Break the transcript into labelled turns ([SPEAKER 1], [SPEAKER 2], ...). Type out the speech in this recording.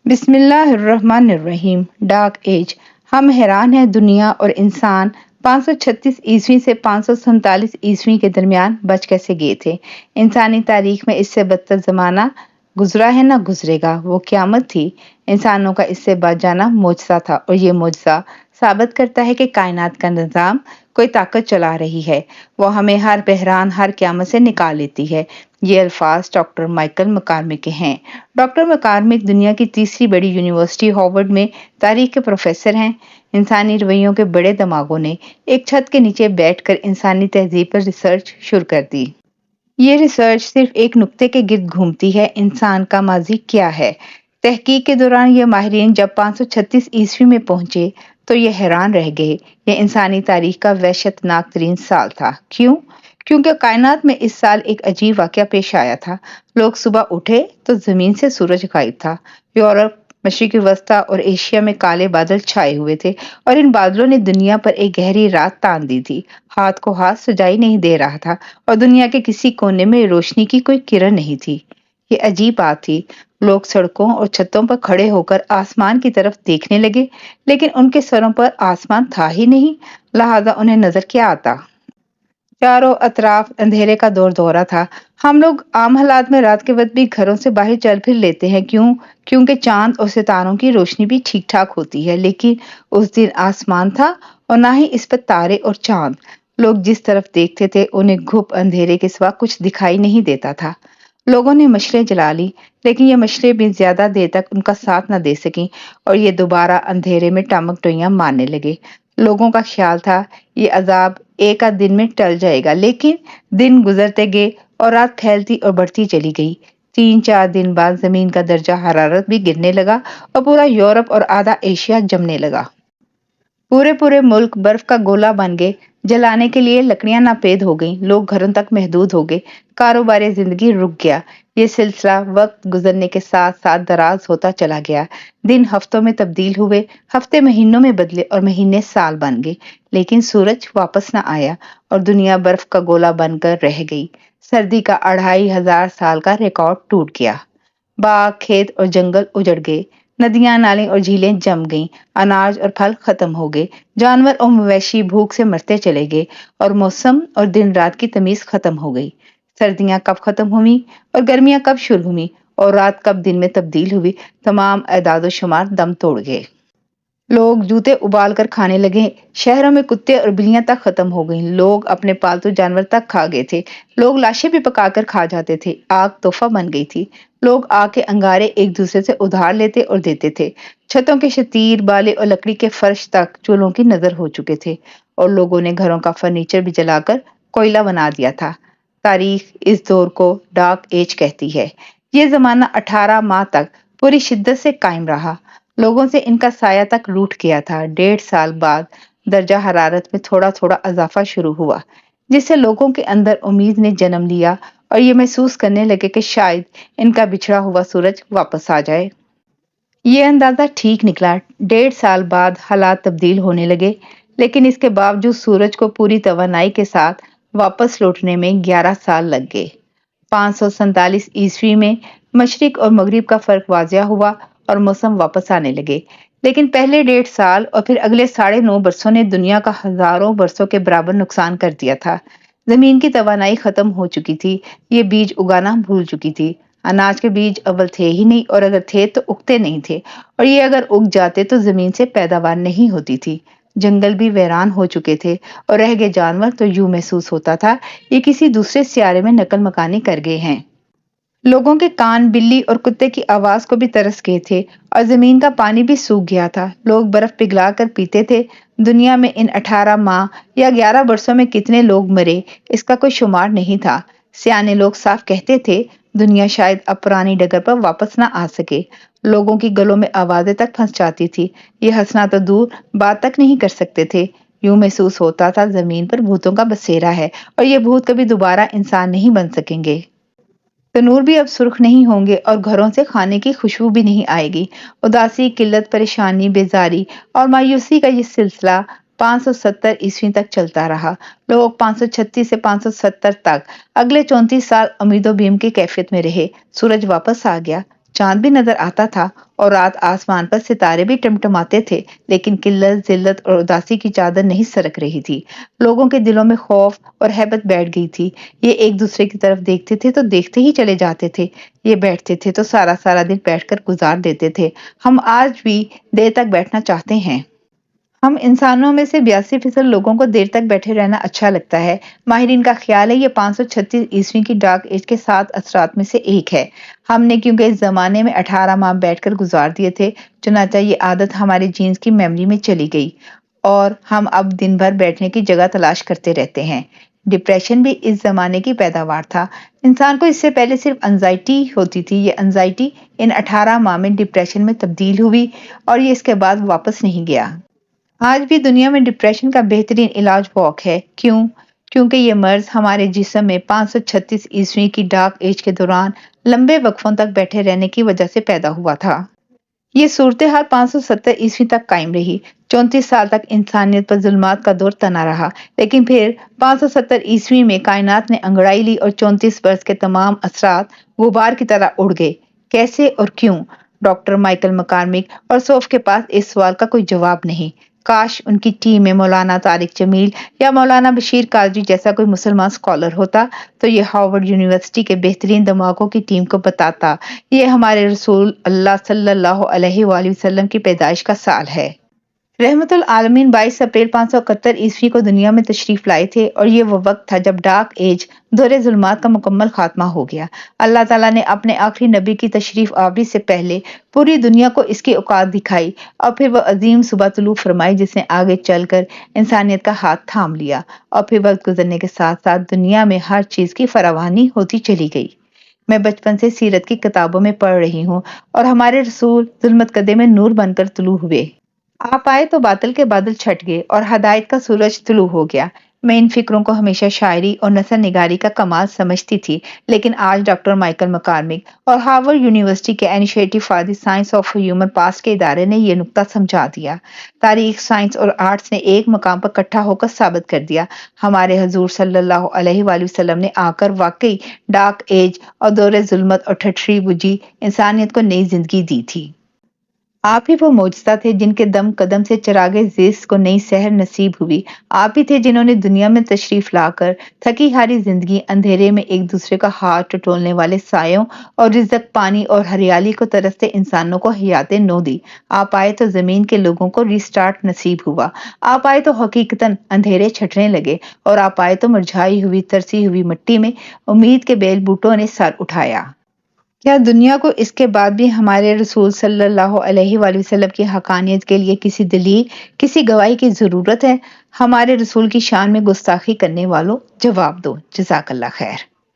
[SPEAKER 1] بسم اللہ الرحمن الرحیم۔ Dark age. ہم حیران ہیں دنیا اور انسان 536 عیسوی سے 547 عیسوی کے درمیان بچ کیسے گئے تھے۔ انسانی تاریخ میں اس سے بدتر زمانہ گزرا ہے نہ گزرے گا۔ وہ قیامت تھی۔ انسانوں کا اس سے بچ جانا معجزہ تھا، اور یہ معجزہ ثابت کرتا ہے کہ کائنات کا نظام کوئی طاقت چلا رہی ہے۔ وہ ہمیں ہر بحران، ہر قیامت سے نکال لیتی ہے۔ یہ الفاظ ڈاکٹر مائیکل مکارمک کے ہیں۔ ڈاکٹر مکارمک دنیا کی تیسری بڑی یونیورسٹی ہارورڈ میں تاریخ کے پروفیسر ہیں۔ انسانی رویوں کے بڑے دماغوں نے ایک چھت کے نیچے بیٹھ کر انسانی تہذیب پر ریسرچ شروع کر دی۔ یہ ریسرچ صرف ایک نقطے کے گرد گھومتی ہے: انسان کا ماضی کیا ہے؟ تحقیق کے دوران یہ ماہرین جب 536 عیسوی میں پہنچے تو یہ حیران رہ گئے۔ یہ انسانی تاریخ کا وحشت ناک ترین سال تھا۔ کیوں؟ کیونکہ کائنات میں اس سال ایک عجیب واقعہ پیش آیا تھا۔ لوگ صبح اٹھے تو زمین سے سورج غائب تھا۔ یورپ، مشرق وسطی اور ایشیا میں کالے بادل چھائے ہوئے تھے، اور ان بادلوں نے دنیا پر ایک گہری رات تان دی تھی۔ ہاتھ کو ہاتھ سجائی نہیں دے رہا تھا، اور دنیا کے کسی کونے میں روشنی کی کوئی کرن نہیں تھی۔ یہ عجیب بات تھی۔ لوگ سڑکوں اور چھتوں پر کھڑے ہو کر آسمان کی طرف دیکھنے لگے، لیکن ان کے سروں پر آسمان تھا ہی نہیں، لہذا انہیں نظر کیا آتا؟ چاروں اطراف اندھیرے کا دورہ تھا۔ ہم لوگ عام حالات میں رات کے وقت بھی گھروں سے باہر چل پھر لیتے ہیں۔ کیوں؟ کیونکہ چاند اور ستاروں کی روشنی بھی ٹھیک ٹھاک ہوتی ہے، لیکن اس دن آسمان تھا اور نہ ہی اس پر تارے اور چاند۔ لوگ جس طرف دیکھتے تھے انہیں گھپ اندھیرے کے سوا کچھ دکھائی نہیں دیتا تھا۔ لوگوں نے مشلیں جلا لی، لیکن یہ مشلیں بھی زیادہ دیر تک ان کا ساتھ نہ دے سکیں، اور یہ دوبارہ اندھیرے میں ٹمک ٹوئیاں مارنے لگے۔ لوگوں کا خیال تھا یہ عذاب ایک آدھ دن میں ٹل جائے گا، لیکن دن گزرتے گئے اور رات پھیلتی اور بڑھتی چلی گئی۔ 3-4 دن بعد زمین کا درجہ حرارت بھی گرنے لگا اور پورا یورپ اور آدھا ایشیا جمنے لگا۔ پورے ملک برف کا گولا بن گئے۔ جلانے کے لیے لکڑیاں ناپید ہو گئیں۔ لوگ گھروں تک محدود ہو گئے۔ کاروبار زندگی رک گیا۔ یہ سلسلہ وقت گزرنے کے ساتھ ساتھ دراز ہوتا چلا گیا۔ دن ہفتوں میں تبدیل ہوئے، ہفتے مہینوں میں بدلے، اور مہینے سال بن گئے، لیکن سورج واپس نہ آیا، اور دنیا برف کا گولا بن کر رہ گئی۔ سردی کا 2500 سال کا ریکارڈ ٹوٹ گیا۔ باغ، کھیت اور جنگل اجڑ گئے۔ ندیاں، نالے اور جھیلیں جم گئیں۔ اناج اور پھل ختم ہو گئے۔ جانور اور مویشی بھوک سے مرتے چلے گئے، اور موسم اور دن رات کی تمیز ختم ہو گئی۔ سردیاں کب ختم ہوئیں اور گرمیاں کب شروع ہوئیں، اور رات کب دن میں تبدیل ہوئی، تمام اعداد و شمار دم توڑ گئے۔ لوگ جوتے ابال کر کھانے لگے۔ شہروں میں کتے اور بلیاں تک ختم ہو گئیں۔ لوگ اپنے پالتو جانور تک کھا گئے تھے۔ لوگ لاشیں بھی پکا کر کھا جاتے تھے۔ آگ تحفہ بن گئی تھی۔ لوگ آگ کے انگارے ایک دوسرے سے ادھار لیتے اور دیتے تھے۔ چھتوں کے شتیر، بالے اور لکڑی کے فرش تک چولہوں کی نظر ہو چکے تھے، اور لوگوں نے گھروں کا فرنیچر بھی جلا کر کوئلہ بنا دیا تھا۔ تاریخ اس دور کو ڈارک ایج کہتی ہے۔ یہ زمانہ 18 ماہ تک پوری شدت سے قائم رہا۔ لوگوں سے ان کا سایہ تک روٹھ گیا تھا۔ 1.5 سال بعد درجہ حرارت میں تھوڑا تھوڑا اضافہ شروع ہوا، جس سے لوگوں کے اندر امید نے جنم لیا، اور یہ محسوس کرنے لگے کہ شاید ان کا بچھڑا ہوا سورج واپس آ جائے۔ یہ اندازہ ٹھیک نکلا۔ 1.5 سال بعد حالات تبدیل ہونے لگے، لیکن اس کے باوجود سورج کو پوری توانائی کے ساتھ واپس لوٹنے میں 11 سال لگ گئے۔ 547 عیسوی میں مشرق اور مغرب کا فرق واضح ہوا اور موسم واپس آنے لگے، لیکن پہلے 1.5 سال اور پھر اگلے 9.5 برسوں نے دنیا کا ہزاروں برسوں کے برابر نقصان کر دیا تھا۔ زمین کی توانائی ختم ہو چکی تھی۔ یہ بیج اگانا بھول چکی تھی۔ اناج کے بیج اول تھے ہی نہیں، اور اگر تھے تو اگتے نہیں تھے، اور یہ اگر اگ جاتے تو زمین سے پیداوار نہیں ہوتی تھی۔ جنگل بھی ویران ہو چکے تھے، اور رہ گئے جانور تو یوں محسوس ہوتا تھا یہ کسی دوسرے سیارے میں نقل مکانی کر گئے ہیں۔ لوگوں کے کان بلی اور کتے کی آواز کو بھی ترس گئے تھے، اور زمین کا پانی بھی سوکھ گیا تھا۔ لوگ برف پگھلا کر پیتے تھے۔ دنیا میں ان 18 ماہ یا 11 برسوں میں کتنے لوگ مرے، اس کا کوئی شمار نہیں تھا۔ سیانے لوگ صاف کہتے تھے دنیا شاید اب پرانی ڈگر پر واپس نہ آ سکے۔ لوگوں کی گلوں میں آوازیں تک پھنس جاتی تھی۔ یہ ہنسنا تو دور، بات تک نہیں کر سکتے تھے۔ یوں محسوس ہوتا تھا زمین پر بھوتوں کا بسیرا ہے، اور یہ بھوت کبھی دوبارہ انسان نہیں بن سکیں گے۔ تنور بھی اب سرخ نہیں ہوں گے، اور گھروں سے کھانے کی خوشبو بھی نہیں آئے گی۔ اداسی، قلت، پریشانی، بیزاری اور مایوسی کا یہ سلسلہ 570 عیسوی تک چلتا رہا۔ لوگ 536 سے 570 تک اگلے 34 سال امید و بیم کی کیفیت میں رہے۔ سورج واپس آ گیا، چاند بھی نظر آتا تھا اور رات آسمان پر ستارے بھی ٹمٹماتے تھے، لیکن قلت، ذلت اور اداسی کی چادر نہیں سرک رہی تھی۔ لوگوں کے دلوں میں خوف اور ہیبت بیٹھ گئی تھی۔ یہ ایک دوسرے کی طرف دیکھتے تھے تو دیکھتے ہی چلے جاتے تھے، یہ بیٹھتے تھے تو سارا سارا دن بیٹھ کر گزار دیتے تھے۔ ہم آج بھی دیر تک بیٹھنا چاہتے ہیں۔ ہم انسانوں میں سے 82% لوگوں کو دیر تک بیٹھے رہنا اچھا لگتا ہے۔ ماہرین کا خیال ہے یہ 536 عیسوی کی ڈارک ایج کے 7 اثرات میں سے ایک ہے۔ ہم نے کیونکہ اس زمانے میں 18 ماہ بیٹھ کر گزار دیے تھے، چنانچہ یہ عادت ہمارے جینز کی میموری میں چلی گئی اور ہم اب دن بھر بیٹھنے کی جگہ تلاش کرتے رہتے ہیں۔ ڈپریشن بھی اس زمانے کی پیداوار تھا۔ انسان کو اس سے پہلے صرف انزائٹی ہوتی تھی۔ یہ انزائٹی ان 18 ماہ میں ڈپریشن میں تبدیل ہوئی اور یہ اس کے بعد واپس نہیں گیا۔ آج بھی دنیا میں ڈپریشن کا بہترین علاج واک ہے۔ کیوں؟ کیونکہ یہ مرض ہمارے جسم میں 536 عیسوی کی ڈارک ایج کے دوران لمبے وقفوں تک بیٹھے رہنے کی وجہ سے پیدا ہوا تھا۔ یہ صورتحال 570 عیسوی تک قائم رہی۔ 34 سال تک انسانیت پر ظلمات کا دور تنا رہا، لیکن پھر 570 عیسوی میں کائنات نے انگڑائی لی اور 34 برس کے تمام اثرات غبار کی طرح اڑ گئے۔ کیسے اور کیوں؟ ڈاکٹر مائیکل مکارمک اور سوف کے پاس اس سوال کا کوئی جواب نہیں۔ کاش ان کی ٹیم میں مولانا طارق جمیل یا مولانا بشیر قادری جیسا کوئی مسلمان سکالر ہوتا تو یہ ہارورڈ یونیورسٹی کے بہترین دماغوں کی ٹیم کو بتاتا۔ یہ ہمارے رسول اللہ صلی اللہ علیہ وآلہ وسلم کی پیدائش کا سال ہے۔ رحمت العالمین 22 اپریل 571 عیسوی کو دنیا میں تشریف لائے تھے اور یہ وہ وقت تھا جب ڈارک ایج، دور ظلمات کا مکمل خاتمہ ہو گیا۔ اللہ تعالیٰ نے اپنے آخری نبی کی تشریف آوری سے پہلے پوری دنیا کو اس کی اوقات دکھائی اور پھر وہ عظیم صبح طلوع فرمائی جس نے آگے چل کر انسانیت کا ہاتھ تھام لیا، اور پھر وقت گزرنے کے ساتھ ساتھ دنیا میں ہر چیز کی فراوانی ہوتی چلی گئی۔ میں بچپن سے سیرت کی کتابوں میں پڑھ رہی ہوں اور ہمارے رسول ظلمت کدے میں نور بن کر طلوع ہوئے۔ آپ آئے تو باطل کے بادل چھٹ گئے اور ہدایت کا سورج طلوع ہو گیا۔ میں ان فکروں کو ہمیشہ شاعری اور نثر نگاری کا کمال سمجھتی تھی، لیکن آج ڈاکٹر مائیکل مکارمک اور ہارورڈ یونیورسٹی کے initiative for the science of human past کے ادارے نے یہ نکتہ سمجھا دیا۔ تاریخ، سائنس اور آرٹس نے ایک مقام پر اکٹھا ہو کر ثابت کر دیا، ہمارے حضور صلی اللہ علیہ وآلہ وسلم نے آ کر واقعی ڈارک ایج اور دور ظلمت اور ٹھٹری بجھی انسانیت کو نئی زندگی دی تھی۔ آپ ہی وہ معجزہ تھے جن کے دم قدم سے چراغ زیست کو نئی سحر نصیب ہوئی۔ آپ ہی تھے جنہوں نے دنیا میں تشریف لا کر تھکی ہاری زندگی، اندھیرے میں ایک دوسرے کا ہاتھ ٹٹولنے والے سایوں اور رزق، پانی اور ہریالی کو ترستے انسانوں کو حیات نو دی۔ آپ آئے تو زمین کے لوگوں کو ریسٹارٹ نصیب ہوا۔ آپ آئے تو حقیقتاً اندھیرے چھٹنے لگے، اور آپ آئے تو مرجھائی ہوئی ترسی ہوئی مٹی میں امید کے بیل بوٹوں نے سر اٹھایا۔ کیا دنیا کو اس کے بعد بھی ہمارے رسول صلی اللہ علیہ وآلہ وسلم کی حقانیت کے لیے کسی دلیل، کسی گواہی کی ضرورت ہے؟ ہمارے رسول کی شان میں گستاخی کرنے والوں، جواب دو۔ جزاک اللہ خیر۔